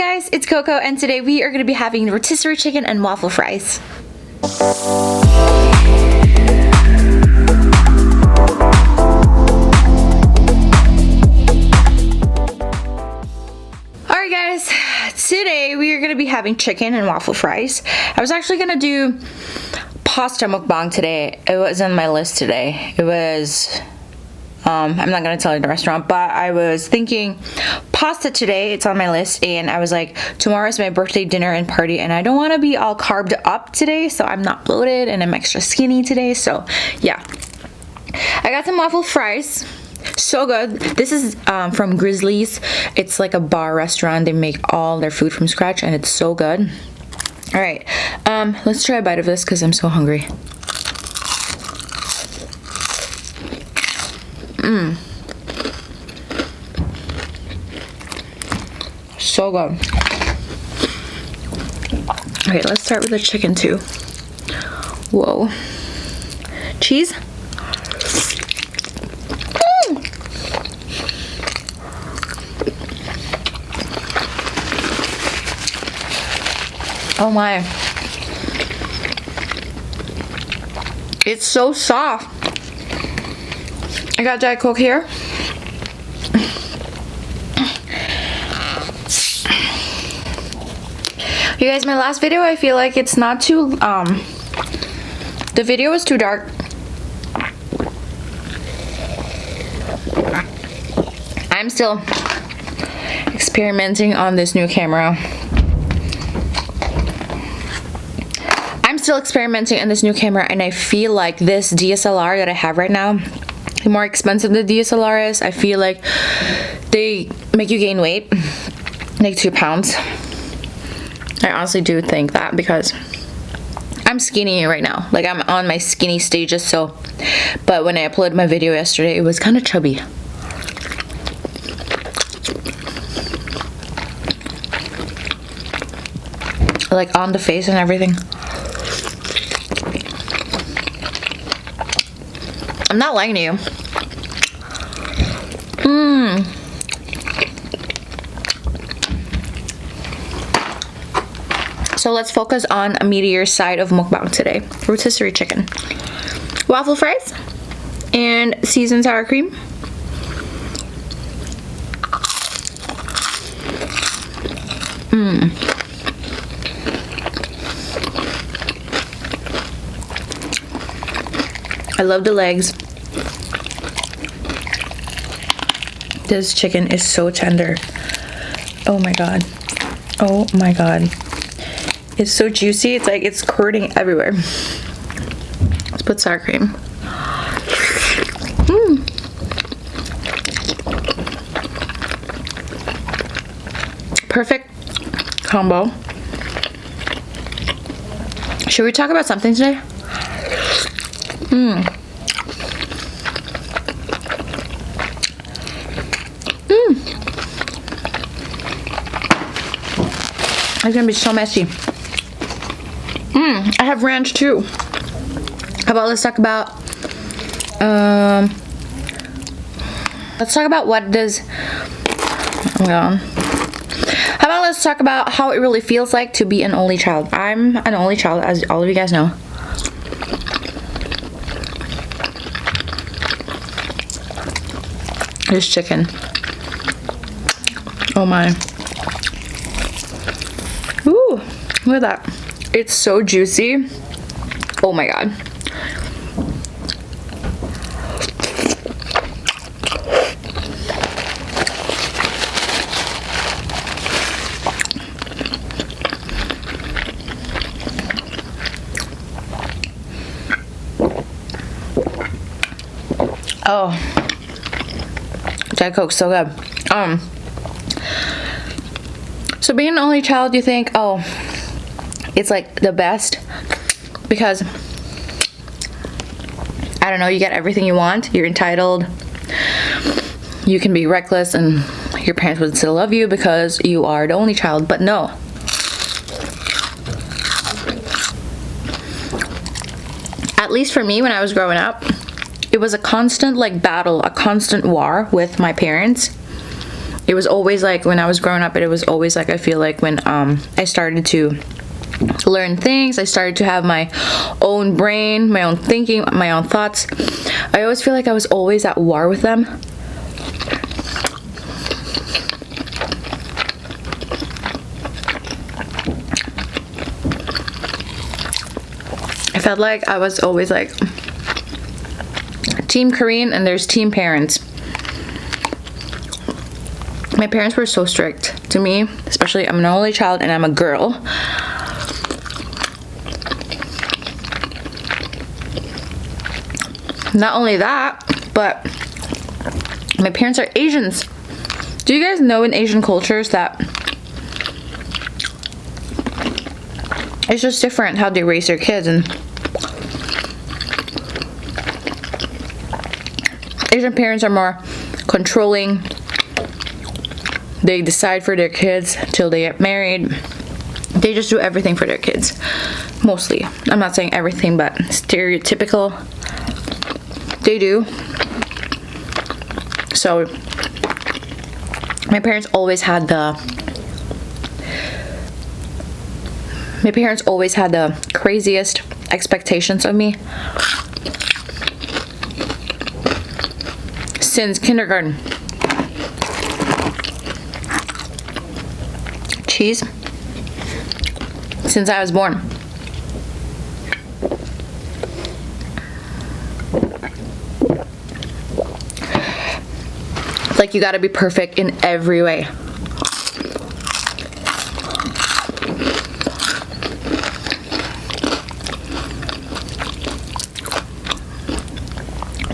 guys, it's Coco, and today we are going to be having rotisserie chicken and waffle fries. Alright guys, today we are going to be having chicken and waffle fries. I was actually going to do pasta mukbang today. It was on my list today. It was... I'm not going to tell you the restaurant, but I was thinking pasta today. It's on my list, and I was like, tomorrow's my birthday dinner and party, and I don't want to be all carved up today, so I'm not bloated, and I'm extra skinny today, so yeah. I got some waffle fries. So good. This is from Grizzly's. It's like a bar restaurant. They make all their food from scratch, and it's so good. All right, let's try a bite of this because I'm so hungry. So good. Okay, let's start with the chicken too. Whoa. Cheese. Oh my. It's so soft. I got Diet Coke here. You guys, my last video, I feel like it's not too, the video was too dark. I'm still experimenting on this new camera. And I feel like this DSLR that I have right now, the more expensive the DSLR is, I feel like they make you gain weight, like 2 pounds. I honestly do think that because I'm skinny right now. Like, I'm on my skinny stages, so. But when I uploaded my video yesterday, it was kind of chubby. Like, on the face and everything. I'm not lying to you. So let's focus on a meatier side of mukbang today. Rotisserie chicken. Waffle fries. And seasoned sour cream. I love the legs. This chicken is so tender. Oh my god. Oh my god. It's so juicy. It's like it's squirting everywhere. Let's put sour cream. Perfect combo. Should we talk about something today? It's gonna be so messy. I have ranch too. How about let's talk about what does how about let's talk about how it really feels like to be an only child. I'm an only child, as all of you guys know. This chicken. Oh my. Ooh, look at that. It's so juicy. Oh my god. Oh. Diet Coke's so good. So being an only child, you think, oh, it's like the best because I don't know, you get everything you want, you're entitled, you can be reckless, and your parents would still love you because you are the only child. But no, at least for me, when I was growing up, it was a constant like battle, a constant war with my parents. it was always like when I was growing up, it was always like, I feel like when I started to learn things, I started to have my own brain, my own thinking, my own thoughts, I always feel like I was always at war with them. I felt like I was always like Team Korean and there's Team Parents. My parents were so strict to me, especially I'm an only child and I'm a girl. Not only that, but my parents are Asians. Do you guys know in Asian cultures that it's just different how they raise their kids? And Asian parents are more controlling. They decide for their kids till they get married. They just do everything for their kids. Mostly. I'm not saying everything, but stereotypical. They do. So my parents always had the craziest expectations of me since kindergarten. Cheese since I was born. Like, you gotta be perfect in every way.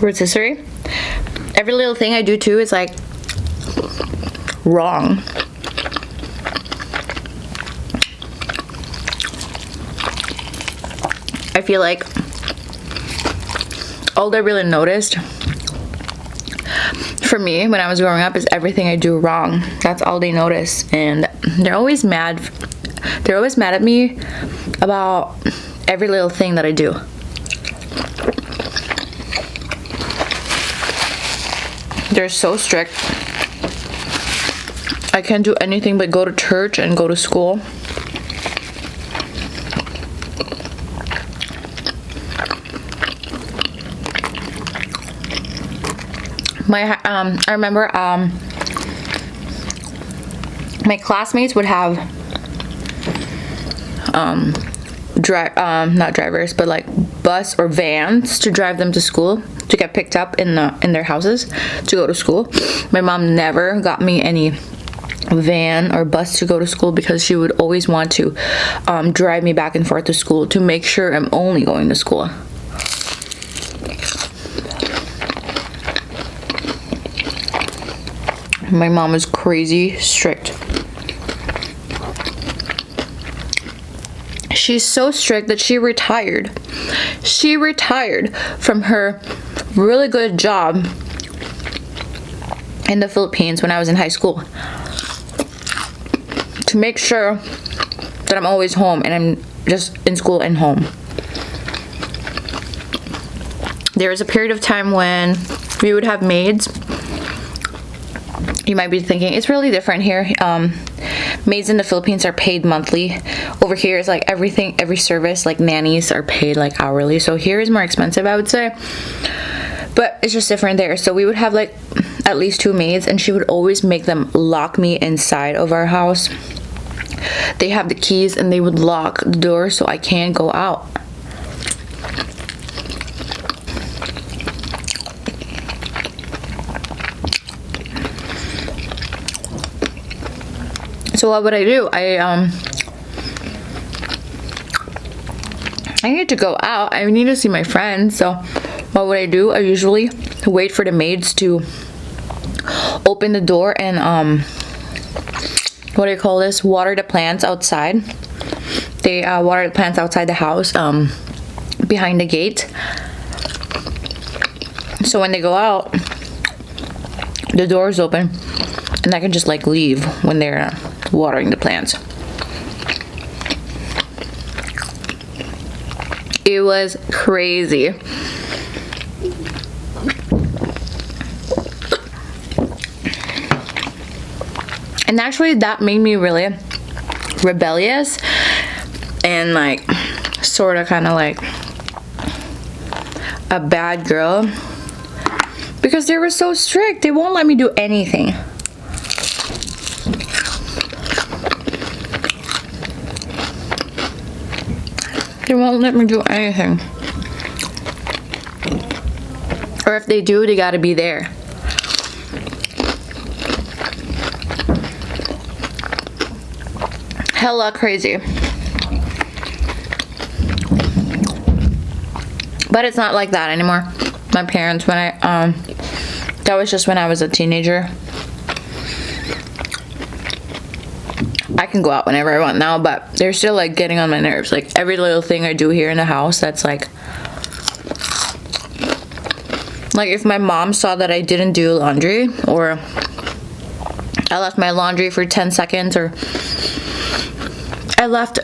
Rotisserie. Every little thing I do too is like wrong. I feel like all they really noticed for me when I was growing up is everything I do wrong. That's all they notice, and they're always mad. They're always mad at me about every little thing that I do. They're so strict. I can't do anything but go to church and go to school. I remember my classmates would have not drivers, but like bus or vans to drive them to school, to get picked up in their houses to go to school. My mom never got me any van or bus to go to school because she would always want to drive me back and forth to school to make sure I'm only going to school. My mom was crazy strict. She's so strict that she retired. She retired from her really good job in the Philippines when I was in high school to make sure that I'm always home and I'm just in school and home. There was a period of time when we would have maids. You might be thinking, it's really different here. Maids in the Philippines are paid monthly. Over here is like every service, like nannies are paid like hourly. So here is more expensive, I would say. But it's just different there. So we would have like at least 2 maids, and she would always make them lock me inside of our house. They have the keys and they would lock the door so I can't go out. So what would I do? I need to go out. I need to see my friends. So what would I do? I usually wait for the maids to open the door and what do you call this? Water the plants outside. They water the plants outside the house, behind the gate. So when they go out, the door is open, and I can just like leave when they're watering the plants. It was crazy. And actually that made me really rebellious and like sort of kind of like a bad girl, because they were so strict. They won't let me do anything. They won't let me do anything. Or if they do, they gotta be there. Hella crazy. But it's not like that anymore. My parents, when that was just when I was a teenager. I can go out whenever I want now, but they're still like getting on my nerves. Like every little thing I do here in the house, that's like if my mom saw that I didn't do laundry, or I left my laundry for 10 seconds, or I left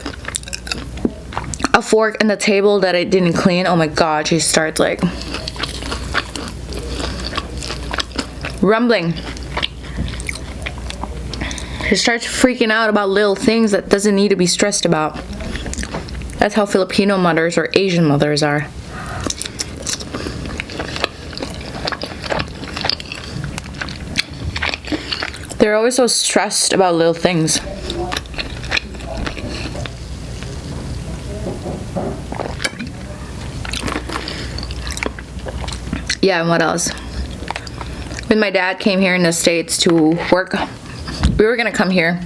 a fork in the table that I didn't clean, oh my god, she starts like rumbling. She starts freaking out about little things that doesn't need to be stressed about. That's how Filipino mothers or Asian mothers are. They're always so stressed about little things. Yeah, and what else? When my dad came here in the States to work, we were gonna come here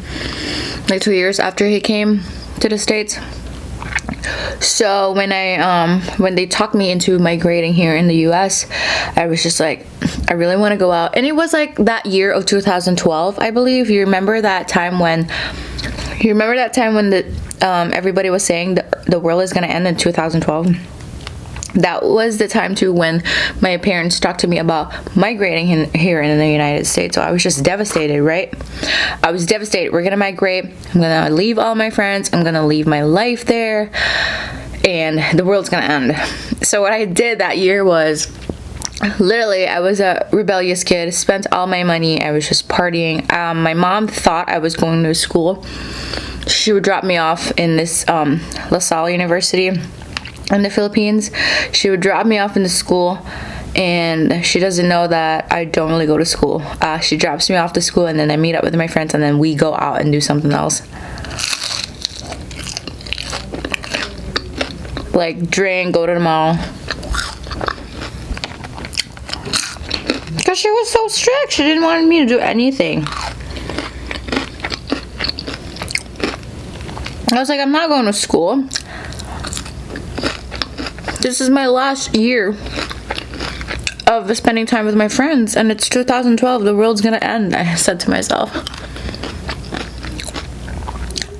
like 2 years after he came to the States. So when they talked me into migrating here in the US, I was just like, I really want to go out. And it was like that year of 2012, I believe. You remember that time when everybody was saying the world is gonna end in 2012? That was the time too when my parents talked to me about migrating here in the United States. So I was just devastated, right? I was devastated. We're gonna migrate. I'm gonna leave all my friends. I'm gonna leave my life there, and the world's gonna end. So what I did that year was, literally, I was a rebellious kid, spent all my money. I was just partying. My mom thought I was going to school. She would drop me off in this La Salle University in the Philippines. She would drop me off in the school, and she doesn't know that I don't really go to school. She drops me off to school, and then I meet up with my friends, and then we go out and do something else. Like drink, go to the mall. Because she was so strict. She didn't want me to do anything. I was like, I'm not going to school. This is my last year of spending time with my friends, and it's 2012. The world's gonna end, I said to myself.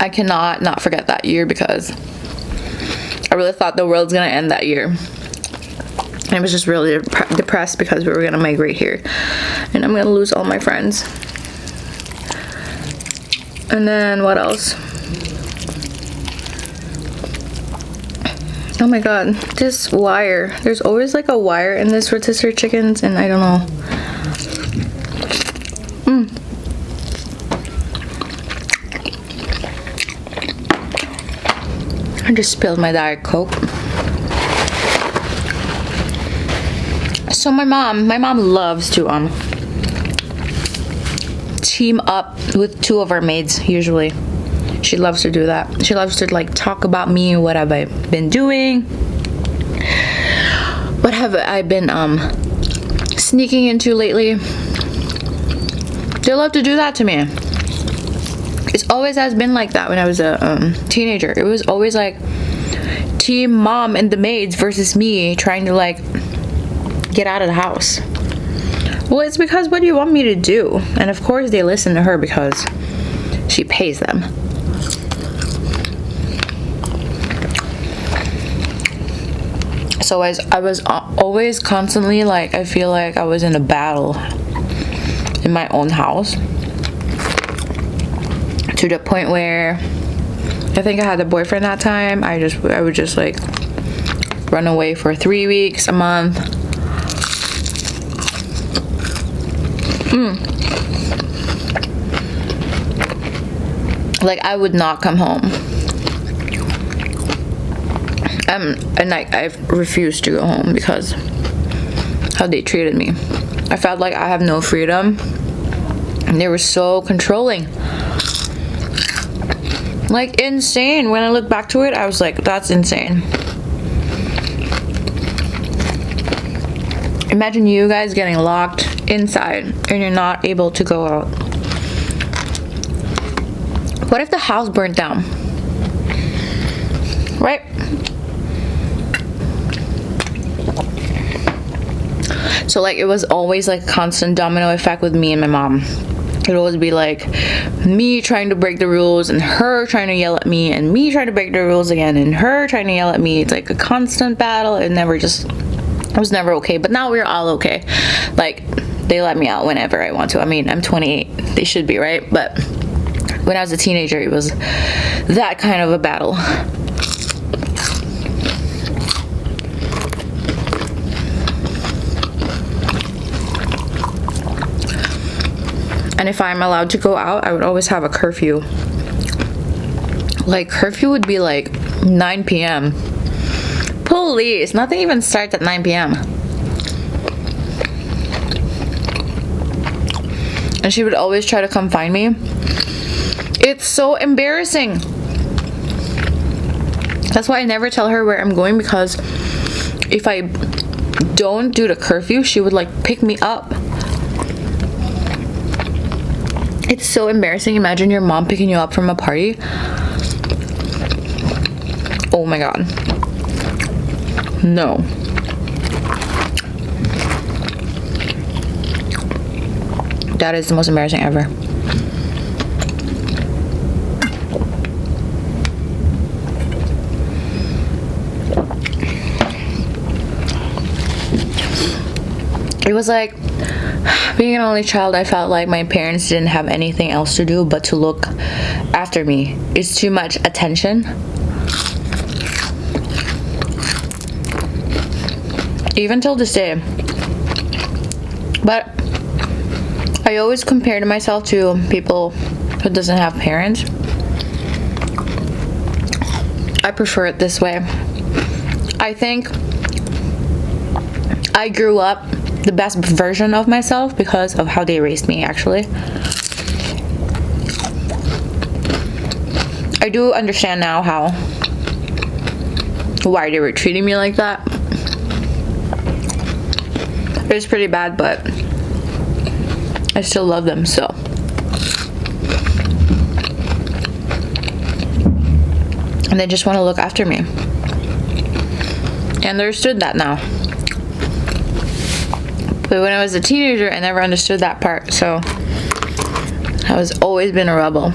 I cannot not forget that year, because I really thought the world's gonna end that year. I was just really depressed because we were gonna migrate here, and I'm gonna lose all my friends. And then what else? Oh my god, this wire. There's always like a wire in this rotisserie chickens, and I don't know. I just spilled my Diet Coke. So my mom loves to team up with two of our maids usually. She loves to do that. She loves to like talk about me, what have I been doing, what have I been sneaking into lately. They love to do that to me. It's always has been like that when I was a teenager. It was always like team mom and the maids versus me trying to like get out of the house. Well, it's because what do you want me to do? And of course they listen to her because she pays them. So I was always constantly like, I feel like I was in a battle in my own house, to the point where I think I had a boyfriend that time. I would just like run away for 3 weeks, a month. Like, I would not come home. And like, I've refused to go home because how they treated me. I felt like I have no freedom, and they were so controlling. Like, insane. When I look back to it, I was like, that's insane. Imagine you guys getting locked inside and you're not able to go out. What if the house burnt down? Right? So like, it was always like a constant domino effect with me and my mom. It would always be like me trying to break the rules and her trying to yell at me, and me trying to break the rules again and her trying to yell at me. It's like a constant battle. It was never okay. But now we're all okay. Like, they let me out whenever I want to. I mean, I'm 28. They should be, right? But when I was a teenager, it was that kind of a battle. And if I'm allowed to go out, I would always have a curfew. Like, curfew would be like 9 p.m. Police, nothing even starts at 9 p.m. And she would always try to come find me. It's so embarrassing. That's why I never tell her where I'm going, because if I don't do the curfew, she would like pick me up. It's so embarrassing. Imagine your mom picking you up from a party. Oh my god. No. That is the most embarrassing ever. It was like, being an only child, I felt like my parents didn't have anything else to do but to look after me. It's too much attention. Even till this day. But I always compare to myself to people who doesn't have parents. I prefer it this way. I think I grew up the best version of myself because of how they raised me, actually. I do understand now why they were treating me like that. It was pretty bad, but I still love them, so. And they just want to look after me. And I understood that now. But when I was a teenager, I never understood that part, so I was always been a rebel.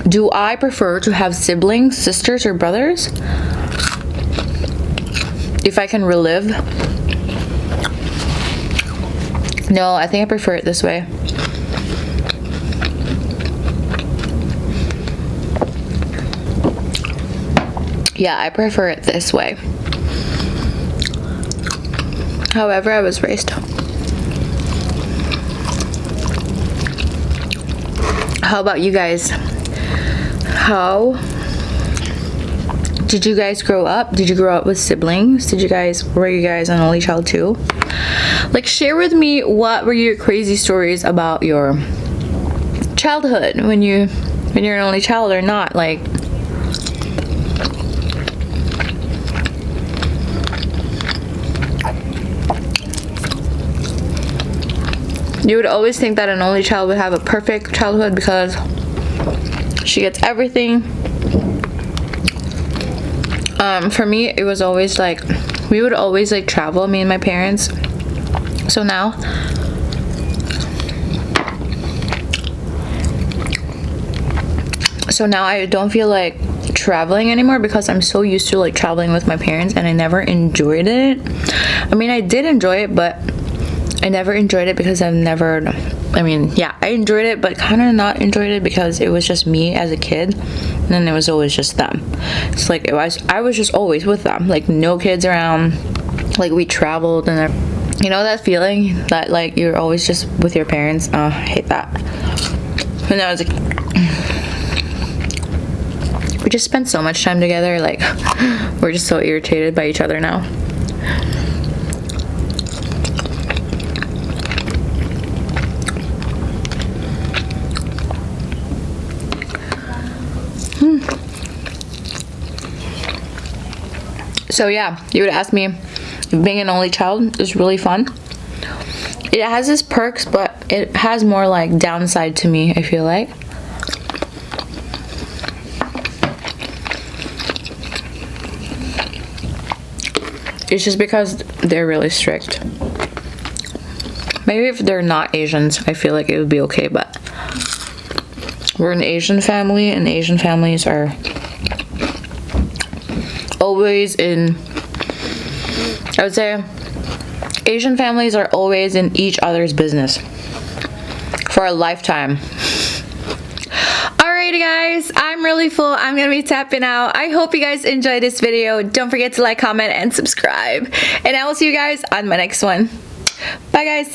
Do I prefer to have siblings, sisters, or brothers? If I can relive? No, I think I prefer it this way. Yeah, I prefer it this way. However, I was raised. How about you guys? How did you guys grow up? Did you grow up with siblings? Were you guys an only child too? Like, share with me, what were your crazy stories about your childhood when you're an only child or not? Like, you would always think that an only child would have a perfect childhood because she gets everything. For me, it was always like, we would always like travel, me and my parents. So now I don't feel like traveling anymore because I'm so used to like traveling with my parents, and I never enjoyed it. I mean, I did enjoy it, but I never enjoyed it because I enjoyed it, but kind of not enjoyed it because it was just me as a kid, and then it was always just them. It's like I was just always with them, like no kids around. Like, we traveled, and you know that feeling that like you're always just with your parents. I hate that. when I was a we just spent so much time together, like we're just so irritated by each other now. So yeah, you would ask me if being an only child is really fun. It has its perks, but it has more like downside to me, I feel like. It's just because they're really strict. Maybe if they're not Asians, I feel like it would be okay, but we're an Asian family, and Asian families are always in, I would say, Asian families are always in each other's business for a lifetime. Alrighty guys, I'm really full. I'm gonna be tapping out. I hope you guys enjoyed this video. Don't forget to like, comment, and subscribe. And I will see you guys on my next one. Bye guys.